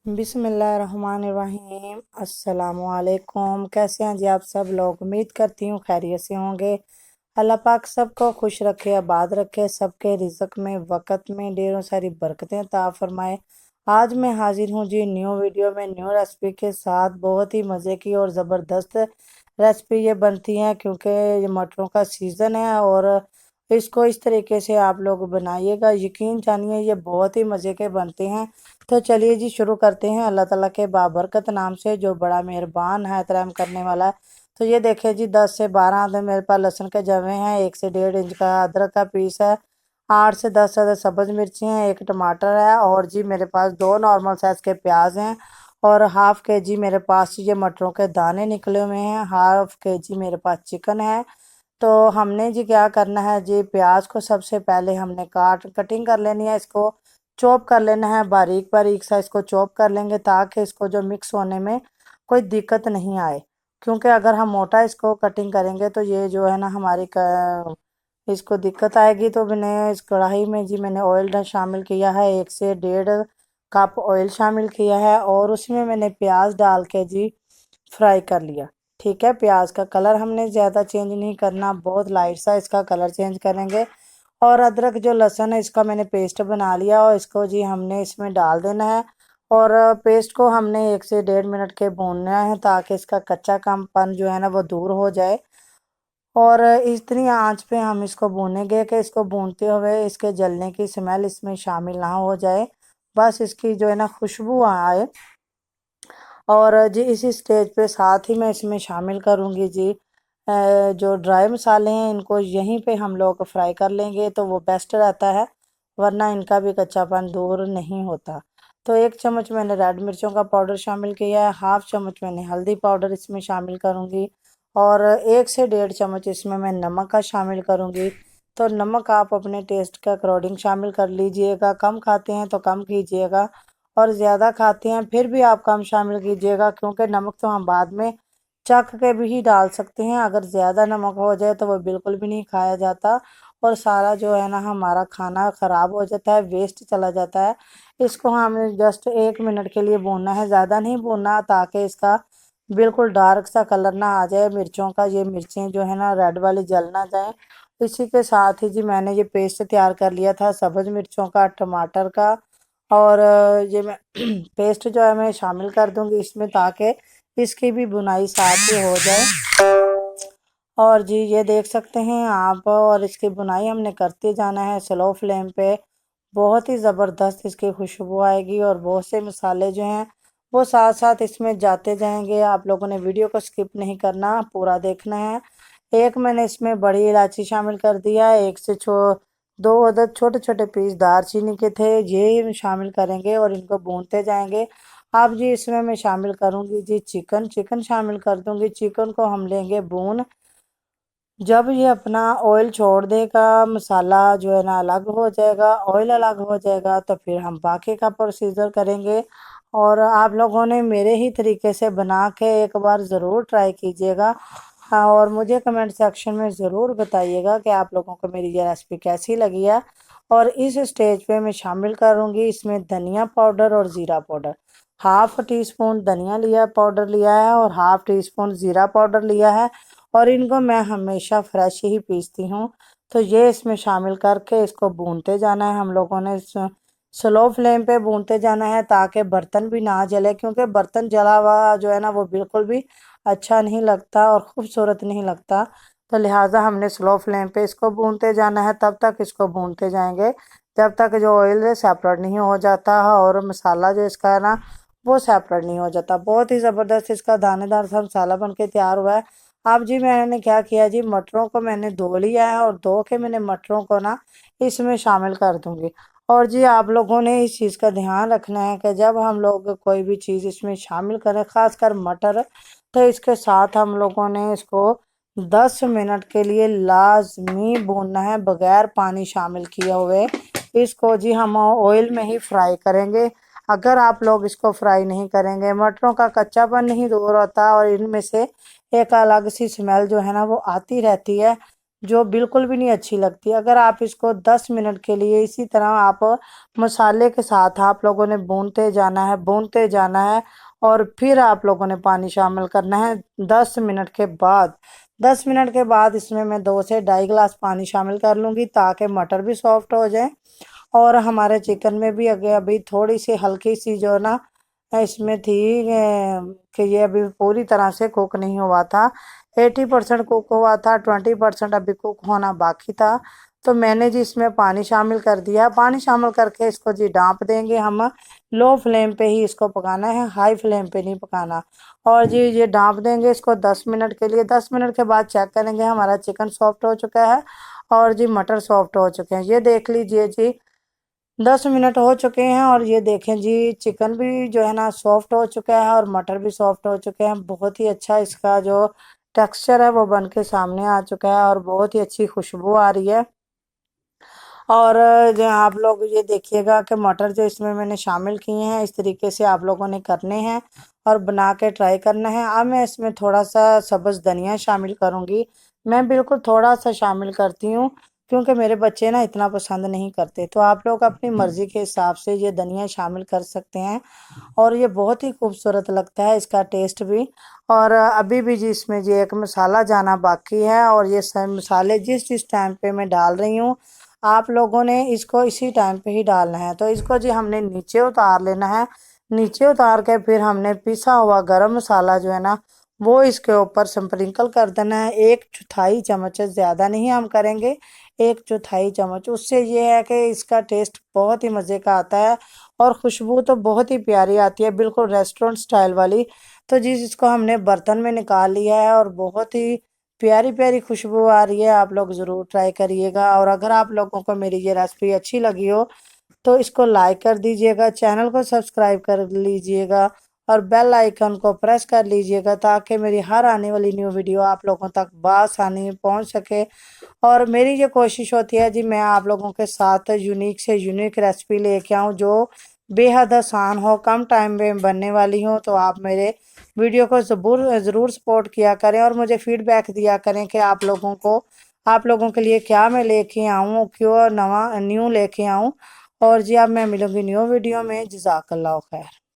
बिस्मिल्लाहिर्रहमानिर्रहीम। अस्सलामुअलैकुम। कैसे हैं जी आप सब लोग? उम्मीद करती हूँ खैरियत से होंगे। अल्लाह पाक सबको खुश रखे, आबाद रखे, सबके रिज़्क में वक़्त में ढेरों सारी बरकतें अता फरमाए। आज मैं हाजिर हूँ जी न्यू वीडियो में न्यू रेसिपी के साथ। बहुत ही मज़े की और ज़बरदस्त रेसिपी ये बनती हैं क्योंकि ये मटरों का सीज़न है और इसको इस तरीके से आप लोग बनाइएगा, यकीन जानिए ये बहुत ही मज़े के बनते हैं। तो चलिए जी शुरू करते हैं अल्लाह ताला के बाबरकत नाम से जो बड़ा मेहरबान है, रहम करने वाला है। तो ये देखिए जी 10 से 12 अदद मेरे पास लहसुन के जवे हैं, 1 से 1.5 इंच का अदरक का पीस है, 8 से 10 अदद सब्ज़ मिर्ची हैं, 1 टमाटर है और जी मेरे पास 2 नॉर्मल साइज़ के प्याज हैं और हाफ़ के जी मेरे पास ये मटरों के दाने निकले हुए हैं, हाफ़ के जी मेरे पास चिकन है। तो हमने जी क्या करना है जी, प्याज को सबसे पहले हमने कटिंग कर लेनी है, इसको चॉप कर लेना है, बारीक बारीक सा इसको चॉप कर लेंगे ताकि इसको जो मिक्स होने में कोई दिक्कत नहीं आए। क्योंकि अगर हम मोटा इसको कटिंग करेंगे तो ये जो है ना हमारी इसको दिक्कत आएगी। तो मैंने इस कढ़ाई में जी मैंने ऑयल शामिल किया है, 1 से 1.5 कप ऑयल शामिल किया है और उसमें मैंने प्याज डाल के जी फ्राई कर लिया। ठीक है, प्याज का कलर हमने ज़्यादा चेंज नहीं करना, बहुत लाइट सा इसका कलर चेंज करेंगे। और अदरक जो लहसुन है इसका मैंने पेस्ट बना लिया और इसको जी हमने इसमें डाल देना है और पेस्ट को हमने 1 से 1.5 मिनट के भूनना है ताकि इसका कच्चा कमपन जो है ना वो दूर हो जाए। और इतनी आंच पे हम इसको भूनेंगे कि इसको भूनते हुए इसके जलने की स्मेल इसमें शामिल ना हो जाए, बस इसकी जो है ना खुशबू आए। और जी इसी स्टेज पे साथ ही मैं इसमें शामिल करूँगी जी जो ड्राई मसाले हैं, इनको यहीं पे हम लोग फ्राई कर लेंगे तो वो बेस्ट रहता है, वरना इनका भी कच्चापन दूर नहीं होता। तो 1 चम्मच मैंने रेड मिर्चों का पाउडर शामिल किया है, हाफ़ चम्मच मैंने हल्दी पाउडर इसमें शामिल करूँगी और 1 से 1.5 चम्मच इसमें मैं नमक का शामिल करूँगी। तो नमक आप अपने टेस्ट के अकॉर्डिंग शामिल कर लीजिएगा, कम खाते हैं तो कम कीजिएगा और ज़्यादा खाते हैं फिर भी आप कम शामिल कीजिएगा, क्योंकि नमक तो हम बाद में चख के भी डाल सकते हैं। अगर ज़्यादा नमक हो जाए तो वो बिल्कुल भी नहीं खाया जाता और सारा जो है ना हमारा खाना ख़राब हो जाता है, वेस्ट चला जाता है। इसको हमें जस्ट 1 मिनट के लिए भूनना है, ज़्यादा नहीं भूनना, ताकि इसका बिल्कुल डार्क सा कलर ना आ जाए मिर्चों का, ये मिर्चें जो है ना रेड वाली जल ना जाए। इसी के साथ ही जी मैंने ये पेस्ट तैयार कर लिया था सब्ज़ मिर्चों का, टमाटर का और ये मैं पेस्ट जो है मैं शामिल कर दूंगी इसमें ताकि इसकी भी बुनाई साथ ही हो जाए। और जी ये देख सकते हैं आप, और इसकी बुनाई हमने करते जाना है स्लो फ्लेम पे। बहुत ही ज़बरदस्त इसकी खुशबू आएगी और बहुत से मसाले जो हैं वो साथ साथ इसमें जाते जाएंगे। आप लोगों ने वीडियो को स्किप नहीं करना, पूरा देखना है। एक मैंने इसमें बड़ी इलायची शामिल कर दिया है, 2 अदद छोटे छोटे पीस दालचीनी के थे, ये शामिल करेंगे और इनको भूनते जाएंगे। अब जी इसमें मैं शामिल करूंगी जी चिकन, चिकन शामिल कर दूंगी। चिकन को हम लेंगे भून, जब ये अपना ऑयल छोड़ देगा, मसाला जो है ना अलग हो जाएगा, ऑयल अलग हो जाएगा, तो फिर हम बाकी का प्रोसीजर करेंगे। और आप लोगों ने मेरे ही तरीके से बना के एक बार ज़रूर ट्राई कीजिएगा। हाँ, और मुझे कमेंट सेक्शन में ज़रूर बताइएगा कि आप लोगों को मेरी ये रेसिपी कैसी लगी है। और इस स्टेज पे मैं शामिल करूँगी इसमें धनिया पाउडर और ज़ीरा पाउडर। हाफ़ टी स्पून धनिया पाउडर लिया है और हाफ़ टी स्पून ज़ीरा पाउडर लिया है और इनको मैं हमेशा फ्रेश ही पीसती हूँ। तो ये इसमें शामिल करके इसको भूनते जाना है, हम लोगों ने स्लो फ्लेम पे भूनते जाना है ताकि बर्तन भी ना जले, क्योंकि बर्तन जला हुआ जो है ना वो बिल्कुल भी अच्छा नहीं लगता और ख़ूबसूरत नहीं लगता। तो लिहाजा हमने स्लो फ्लेम पे इसको भूनते जाना है, तब तक इसको भूनते जाएंगे जब तक जो ऑयल सेपरेट नहीं हो जाता और मसाला जो इसका है ना वो सेपरेट नहीं हो जाता। बहुत ही ज़बरदस्त इसका दानेदार सा मसाला बन के तैयार हुआ है। अब जी मैंने क्या किया जी, मटरों को मैंने धो लिया है और धो के मैंने मटरों को ना इसमें शामिल कर दूंगी। और जी आप लोगों ने इस चीज़ का ध्यान रखना है कि जब हम लोग कोई भी चीज़ इसमें शामिल करें, ख़ासकर मटर, तो इसके साथ हम लोगों ने इसको 10 मिनट के लिए लाजमी भूनना है बगैर पानी शामिल किए हुए। इसको जी हम ऑयल में ही फ्राई करेंगे। अगर आप लोग इसको फ्राई नहीं करेंगे, मटरों का कच्चापन नहीं दूर होता और इनमें से एक अलग सी स्मेल जो है ना वो आती रहती है, जो बिल्कुल भी नहीं अच्छी लगती। अगर आप इसको 10 मिनट के लिए इसी तरह आप मसाले के साथ आप लोगों ने भूनते जाना है और फिर आप लोगों ने पानी शामिल करना है 10 मिनट के बाद। 10 मिनट के बाद इसमें मैं 2 से 2.5 गिलास पानी शामिल कर लूँगी ताकि मटर भी सॉफ्ट हो जाए और हमारे चिकन में भी अगे अभी थोड़ी सी हल्की सी जो ना इसमें थी कि ये अभी पूरी तरह से कुक नहीं हुआ था। 80% कुक हुआ था, 20% अभी कुक होना बाकी था। तो मैंने जी इसमें पानी शामिल कर दिया। पानी शामिल करके इसको जी ढाँप देंगे हम। लो फ्लेम पे ही इसको पकाना है, हाई फ्लेम पे नहीं पकाना। और जी ये ढाँप देंगे इसको 10 मिनट के लिए। 10 मिनट के बाद चेक करेंगे हमारा चिकन सॉफ्ट हो चुका है और जी मटर सॉफ्ट हो चुके हैं। ये देख लीजिए जी 10 मिनट हो चुके हैं और ये देखें जी चिकन भी जो है ना सॉफ्ट हो चुका है और मटर भी सॉफ्ट हो चुके हैं। बहुत ही अच्छा इसका जो टेक्सचर है वो बन के सामने आ चुका है और बहुत ही अच्छी खुशबू आ रही है। और जो आप लोग ये देखिएगा कि मटर जो इसमें मैंने शामिल किए हैं इस तरीके से आप लोगों ने करने हैं और बना के ट्राई करना है। अब मैं इसमें थोड़ा सा सब्ज़ धनिया शामिल करूँगी। मैं बिल्कुल थोड़ा सा शामिल करती हूँ क्योंकि मेरे बच्चे ना इतना पसंद नहीं करते। तो आप लोग अपनी मर्ज़ी के हिसाब से ये धनिया शामिल कर सकते हैं और ये बहुत ही खूबसूरत लगता है इसका टेस्ट भी। और अभी भी जी इसमें जी एक मसाला जाना बाकी है और ये सब मसाले जिस जिस टाइम पे मैं डाल रही हूँ आप लोगों ने इसको इसी टाइम पे ही डालना है। तो इसको जी हमने नीचे उतार लेना है। नीचे उतार के फिर हमने पिसा हुआ गरम मसाला जो है ना वो इसके ऊपर स्प्रिंकल कर देना है। 1/4 चम्मच, ज़्यादा नहीं हम करेंगे, 1/4 चम्मच। उससे ये है कि इसका टेस्ट बहुत ही मज़े का आता है और खुशबू तो बहुत ही प्यारी आती है, बिल्कुल रेस्टोरेंट स्टाइल वाली। तो जी इसको हमने बर्तन में निकाल लिया है और बहुत ही प्यारी प्यारी खुशबू आ रही है। आप लोग ज़रूर ट्राई करिएगा और अगर आप लोगों को मेरी ये रेसिपी अच्छी लगी हो तो इसको लाइक कर दीजिएगा, चैनल को सब्सक्राइब कर लीजिएगा और बेल आइकन को प्रेस कर लीजिएगा ताकि मेरी हर आने वाली न्यू वीडियो आप लोगों तक बआसानी पहुंच सके। और मेरी ये कोशिश होती है जी मैं आप लोगों के साथ यूनिक से यूनिक रेसिपी लेके आऊँ जो बेहद आसान हो, कम टाइम में बनने वाली हो। तो आप मेरे वीडियो को ज़रूर सपोर्ट किया करें और मुझे फीडबैक दिया करें कि आप लोगों के लिए क्या मैं लेके आऊँ, क्यों नवा न्यू लेके आऊँ। और जी अब मैं मिलूँगी न्यू वीडियो में। जज़ाकल्लाह खैर।